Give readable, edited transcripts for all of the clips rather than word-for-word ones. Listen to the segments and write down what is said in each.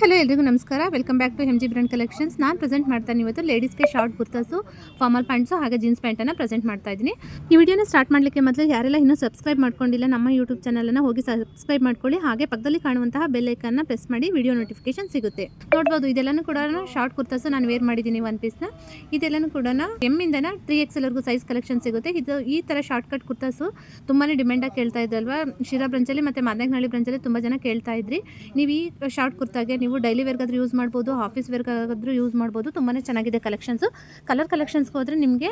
Hello ಎಲ್ರಿಗೂ ನಮಸ್ಕಾರ. Welcome back to MG brand collections. ನಾನು ಪ್ರೆಸೆಂಟ್ ಮಾಡ್ತಾನೆ ಇವತ್ತು ಲೇಡೀಸ್ಗೆ ಶಾರ್ಟ್ ಕುರ್ತಾಸು, ಫಾರ್ಮಲ್ ಪ್ಯಾಂಟ್ಸು ಹಾಗೆ ಜೀನ್ಸ್ ಪ್ಯಾಂಟನ್ನು ಪ್ರೆಸೆಂಟ್ ಮಾಡ್ತಾ ಇದ್ದೀನಿ. ಈ ವಿಡಿಯೋನ ಸ್ಟಾರ್ಟ್ ಮಾಡಲಿಕ್ಕೆ ಮೊದಲು ಯಾರೆಲ್ಲ ಇನ್ನೂ ಸಬ್ಸ್ಕ್ರೈಬ್ ಮಾಡ್ಕೊಂಡಿಲ್ಲ ನಮ್ಮ ಯೂಟ್ಯೂಬ್ ಚಾನಲನ್ನು ಹೋಗಿ ಸಬ್ಸ್ಕ್ರೈಬ್ ಮಾಡ್ಕೊಳ್ಳಿ. ಹಾಗೆ ಪಕ್ಕದಲ್ಲಿ ಕಾಣುವಂತಹ ಬೆಲ್ ಐಕನ್ನ ಪ್ರೆಸ್ ಮಾಡಿ ವಿಡಿಯೋ ನೋಟಿಫಿಕೇಶನ್ ಸಿಗುತ್ತೆ. ನೋಡ್ಬೋದು ಇದೆಲ್ಲನೂ ಕೂಡ ಶಾರ್ಟ್ ಕುರ್ತಾಸು ನಾನು ವೇರ್ ಮಾಡಿದ್ದೀನಿ ಒನ್ ಪೀಸ್ನ. ಇದೆಲ್ಲನೂ ಕೂಡ ಎಮ್ಮಿಂದನ 3XL ಸೈಜ್ ಕಲೆಕ್ಷನ್ ಸಿಗುತ್ತೆ. ಇದು ಈ ಥರ ಶಾರ್ಟ್ ಕಟ್ ಕುರ್ತಾಸು ತುಂಬಾ ಡಿಮ್ಯಾಂಡಾಗಿ ಕೇಳ್ತಾ ಇದ್ದಲ್ವಾ, ಶಿರಾ ಬ್ರಾಂಚಲ್ಲಿ ಮತ್ತು ಮಾದನಹಳ್ಳಿ ಬ್ರಾಂಚಲ್ಲಿ ತುಂಬ ಜನ ಕೇಳ್ತಾ ಇದ್ರಿ. ನೀವು ಈ ಶಾರ್ಟ್ ಕುರ್ತಾಗೆ ನೀವು ಡೈಲಿ ವೇರ್ಗಾದ್ರೂ ಯೂಸ್ ಮಾಡ್ಬೋದು, ಆಫೀಸ್ ವೇರ್ಗಾದ್ರೂ ಯೂಸ್ ಮಾಡ್ಬೋದು. ತುಂಬಾ ಚೆನ್ನಾಗಿದೆ ಕಲೆಕ್ಷನ್ಸು. ಕಲೆಕ್ಷನ್ಸ್ಗೆ ಹೋದರೆ ನಿಮಗೆ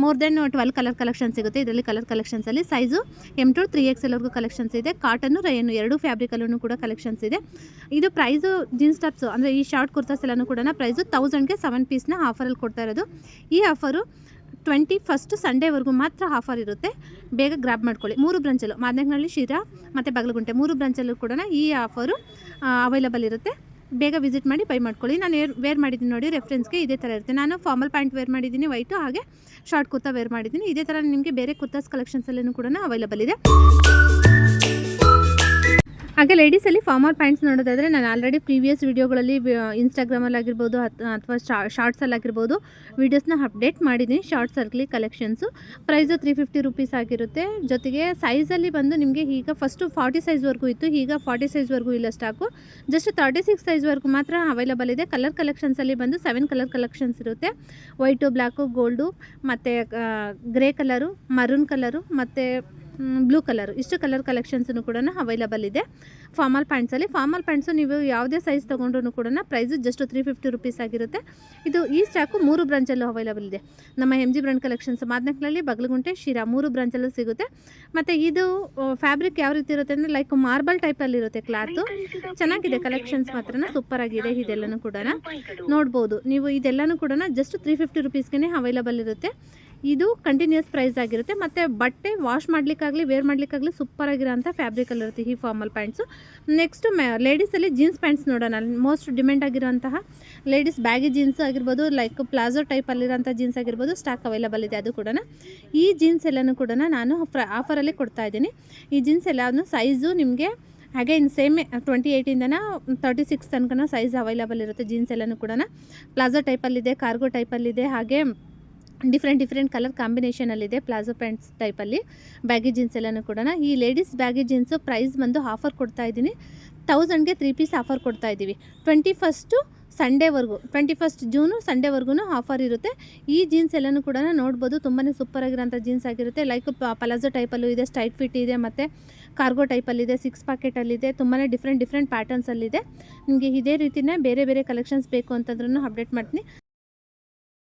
ಮೋರ್ ದೆನ್ 12 ಕಲರ್ ಕಲೆಕ್ಷನ್ ಸಿಗುತ್ತೆ. ಇದರಲ್ಲಿ ಕಲರ್ ಕಲೆಕ್ಷನ್ಸಲ್ಲಿ size M to 3XL collections ಇದೆ. ಕಾಟನ್ನು ರೈನು ಎರಡೂ ಫ್ಯಾಬ್ರಿಕಲ್ಲೂ ಕೂಡ ಕಲೆಕ್ಷನ್ಸ್ ಇದೆ. ಇದು ಪ್ರೈಸು ಜೀನ್ಸ್ ಟಾಪ್ಸು ಅಂದರೆ ಈ ಶಾರ್ಟ್ ಕುರ್ತಾಸ್ ಎಲ್ಲನೂ ಕೂಡ ಪ್ರೈಸು 1000ಗೆ 7 ಪೀಸ್ನ ಆಫರಲ್ಲಿ ಕೊಡ್ತಾ ಇರೋದು. ಈ ಆಫರು 21st ಸಂಡೇವರೆಗೂ ಮಾತ್ರ ಆಫರ್ ಇರುತ್ತೆ. ಬೇಗ ಗ್ರ್ಯಾಬ್ ಮಾಡ್ಕೊಳ್ಳಿ. 3 ಬ್ರಾಂಚಲ್ಲೂ ಮಾದನಹಳ್ಳಿ, ಶಿರಾ ಮತ್ತು ಬಾಗಲಗುಂಟೆ 3 ಬ್ರಾಂಚಲ್ಲೂ ಕೂಡ ಈ ಆಫರು ಅವೈಲಬಲ್ ಇರುತ್ತೆ. ಬೇಗ ವಿಸಿಟ್ ಮಾಡಿ ಬೈ ಮಾಡ್ಕೊಳ್ಳಿ. ನಾನು ವೇರ್ ಮಾಡಿದ್ದೀನಿ ನೋಡಿ, ರೆಫರೆನ್ಸ್ಗೆ ಇದೇ ಥರ ಇರುತ್ತೆ. ನಾನು ಫಾರ್ಮಲ್ ಪ್ಯಾಂಟ್ ವೇರ್ ಮಾಡಿದ್ದೀನಿ ವೈಟು, ಹಾಗೆ ಶಾರ್ಟ್ ಕುರ್ತಾ ವೇರ್ ಮಾಡಿದ್ದೀನಿ. ಇದೇ ಥರ ನಿಮಗೆ ಬೇರೆ ಕುರ್ತಾಸ್ ಕಲೆಕ್ಷನ್ಸಲ್ಲೂ ಕೂಡ ಅವೈಲಬಲ್ ಇದೆ. ಹಾಗೆ ಲೇಡೀಸಲ್ಲಿ ಫಾರ್ಮಲ್ ಪ್ಯಾಂಟ್ಸ್ ನೋಡೋದಾದರೆ ನಾನು ಆಲ್ರೆಡಿ ಪ್ರೀವಿಯಸ್ ವೀಡಿಯೋಗಳಲ್ಲಿ ಇನ್ಸ್ಟಾಗ್ರಾಮಲ್ಲಾಗಿರ್ಬೋದು ಅಥವಾ ಶಾರ್ಟ್ಸಲ್ಲಾಗಿರ್ಬೋದು ವೀಡಿಯೋಸ್ನ ಅಪ್ಡೇಟ್ ಮಾಡಿದ್ದೀನಿ. ಶಾರ್ಟ್ಸಲ್ಲಿ ಕಲೆಕ್ಷನ್ಸು ಪ್ರೈಸು 350 ರೂಪೀಸ್ ಆಗಿರುತ್ತೆ. ಜೊತೆಗೆ ಸೈಜಲ್ಲಿ ಬಂದು ನಿಮಗೆ ಈಗ ಫಸ್ಟು 40 ಸೈಜ್ವರೆಗೂ ಇತ್ತು, ಈಗ 40 ಸೈಜ್ವರೆಗೂ ಇಲ್ಲ ಸ್ಟಾಕು. ಜಸ್ಟ್ 36 ಸೈಜ್ವರೆಗೂ ಮಾತ್ರ ಅವೈಲಬಲ್ ಇದೆ. ಕಲರ್ ಕಲೆಕ್ಷನ್ಸಲ್ಲಿ ಬಂದು 7 ಕಲರ್ ಕಲೆಕ್ಷನ್ಸ್ ಇರುತ್ತೆ. ವೈಟು, ಬ್ಲ್ಯಾಕು, ಗೋಲ್ಡು ಮತ್ತು ಗ್ರೇ ಕಲರು, ಮರೂನ್ ಕಲರು ಮತ್ತು ಬ್ಲೂ ಕಲರು, ಇಷ್ಟು ಕಲರ್ ಕಲೆಕ್ಷನ್ಸೂ ಕೂಡ ಅವೈಲಬಲ್ ಇದೆ ಫಾರ್ಮಲ್ ಪ್ಯಾಂಟ್ಸಲ್ಲಿ. ಫಾರ್ಮಲ್ ಪ್ಯಾಂಟ್ಸು ನೀವು ಯಾವುದೇ ಸೈಜ್ ತೊಗೊಂಡ್ರೂ ಕೂಡ ಪ್ರೈಸು ಜಸ್ಟ್ 350 ರೂಪೀಸ್ ಆಗಿರುತ್ತೆ. ಇದು ಈ ಸ್ಟಾಕು 3 ಬ್ರಾಂಚಲ್ಲೂ ಅವೈಲಬಲ್ ಇದೆ. ನಮ್ಮ MG brand collections Madanahalli, Bagalagunte, Shira 3 ಬ್ರಾಂಚಲ್ಲೂ ಸಿಗುತ್ತೆ. ಮತ್ತು ಇದು ಫ್ಯಾಬ್ರಿಕ್ ಯಾವ ರೀತಿ ಇರುತ್ತೆ ಅಂದರೆ ಲೈಕ್ ಮಾರ್ಬಲ್ ಟೈಪಲ್ಲಿರುತ್ತೆ ಕ್ಲಾತು. ಚೆನ್ನಾಗಿದೆ ಕಲೆಕ್ಷನ್ಸ್ ಮಾತ್ರ ಸೂಪರ್ ಆಗಿದೆ. ಇದೆಲ್ಲನೂ ಕೂಡ ನೋಡ್ಬೋದು ನೀವು. ಇದೆಲ್ಲನೂ ಕೂಡ ಜಸ್ಟ್ 350 ರೂಪೀಸ್ಗೆ ಅವೈಲಬಲ್ ಇರುತ್ತೆ. ಇದು ಕಂಟಿನ್ಯೂಸ್ ಪ್ರೈಸ್ ಆಗಿರುತ್ತೆ. ಮತ್ತು ಬಟ್ಟೆ ವಾಶ್ ಮಾಡಲಿಕ್ಕಾಗಲಿ ವೇರ್ ಮಾಡಲಿಕ್ಕಾಗಲಿ ಸೂಪರಾಗಿರೋಂಥ ಫ್ಯಾಬ್ರಿಕಲ್ಲಿರುತ್ತೆ ಈ ಫಾರ್ಮಲ್ ಪ್ಯಾಂಟ್ಸು. ನೆಕ್ಸ್ಟು ಲೇಡೀಸಲ್ಲಿ ಜೀನ್ಸ್ ಪ್ಯಾಂಟ್ಸ್ ನೋಡೋಣ. ಮೋಸ್ಟ್ ಡಿಮ್ಯಾಂಡ್ ಆಗಿರೋಂತಹ ಲೇಡೀಸ್ ಬ್ಯಾಗಿ ಜೀನ್ಸ್ ಆಗಿರ್ಬೋದು, ಲೈಕ್ ಪ್ಲಾಜೋ ಟೈಪಲ್ಲಿರೋಂಥ ಜೀನ್ಸ್ ಆಗಿರ್ಬೋದು ಸ್ಟಾಕ್ ಅವೈಲಬಲ್ ಇದೆ. ಅದು ಕೂಡ ಈ ಜೀನ್ಸ್ ಎಲ್ಲನೂ ಕೂಡ ನಾನು ಆಫರಲ್ಲಿ ಕೊಡ್ತಾಯಿದ್ದೀನಿ. ಈ ಜೀನ್ಸ್ ಎಲ್ಲನೂ ಸೈಜು ನಿಮಗೆ ಹಾಗೆ ಇನ್ನು ಸೇಮ್ 28ಇಂದನ 36 ತನಕ ಸೈಜ್ ಅವೈಲಬಲ್ ಇರುತ್ತೆ. ಜೀನ್ಸ್ ಎಲ್ಲನೂ ಕೂಡ ಪ್ಲಾಜೋ ಟೈಪಲ್ಲಿದೆ, ಕಾರ್ಗೋ ಟೈಪಲ್ಲಿದೆ, ಹಾಗೆ ಡಿಫ್ರೆಂಟ್ ಕಲರ್ ಕಾಂಬಿನೇಷನಲ್ಲಿದೆ. ಪ್ಲಾಜೋ ಪ್ಯಾಂಟ್ಸ್ ಟೈಪಲ್ಲಿ ಬ್ಯಾಗಿ ಜೀನ್ಸ್ ಎಲ್ಲನೂ ಕೂಡ. ಈ ಲೇಡೀಸ್ ಬ್ಯಾಗಿ ಜೀನ್ಸು ಪ್ರೈಸ್ ಬಂದು ಆಫರ್ ಕೊಡ್ತಾ ಇದ್ದೀನಿ. 1000ಗೆ 3 ಪೀಸ್ ಆಫರ್ ಕೊಡ್ತಾ ಇದ್ದೀವಿ. 21st ಸಂಡೇವರೆಗೂ, 21st ಜೂನು ಸಂಡೇವರೆಗೂ ಆಫರ್ ಇರುತ್ತೆ. ಈ ಜೀನ್ಸ್ ಎಲ್ಲನೂ ಕೂಡ ನೋಡ್ಬೋದು. ತುಂಬಾ ಸೂಪರಾಗಿರೋಂಥ ಜೀನ್ಸ್ ಆಗಿರುತ್ತೆ. ಲೈಕ್ ಪಲಾಜೋ ಟೈಪಲ್ಲೂ ಇದೆ, ಸ್ಟ್ರೈಟ್ ಫಿಟ್ ಇದೆ, ಮತ್ತು ಕಾರ್ಗೋ ಟೈಪಲ್ಲಿದೆ, 6 ಪಾಕೆಟಲ್ಲಿದೆ. ತುಂಬಾ ಡಿಫ್ರೆಂಟ್ ಪ್ಯಾಟರ್ನ್ಸಲ್ಲಿದೆ. ನಿಮಗೆ ಇದೇ ರೀತಿಯೇ ಬೇರೆ ಕಲೆಕ್ಷನ್ಸ್ ಬೇಕು ಅಂತಂದ್ರೂ ಅಪ್ಡೇಟ್ ಮಾಡ್ತೀನಿ.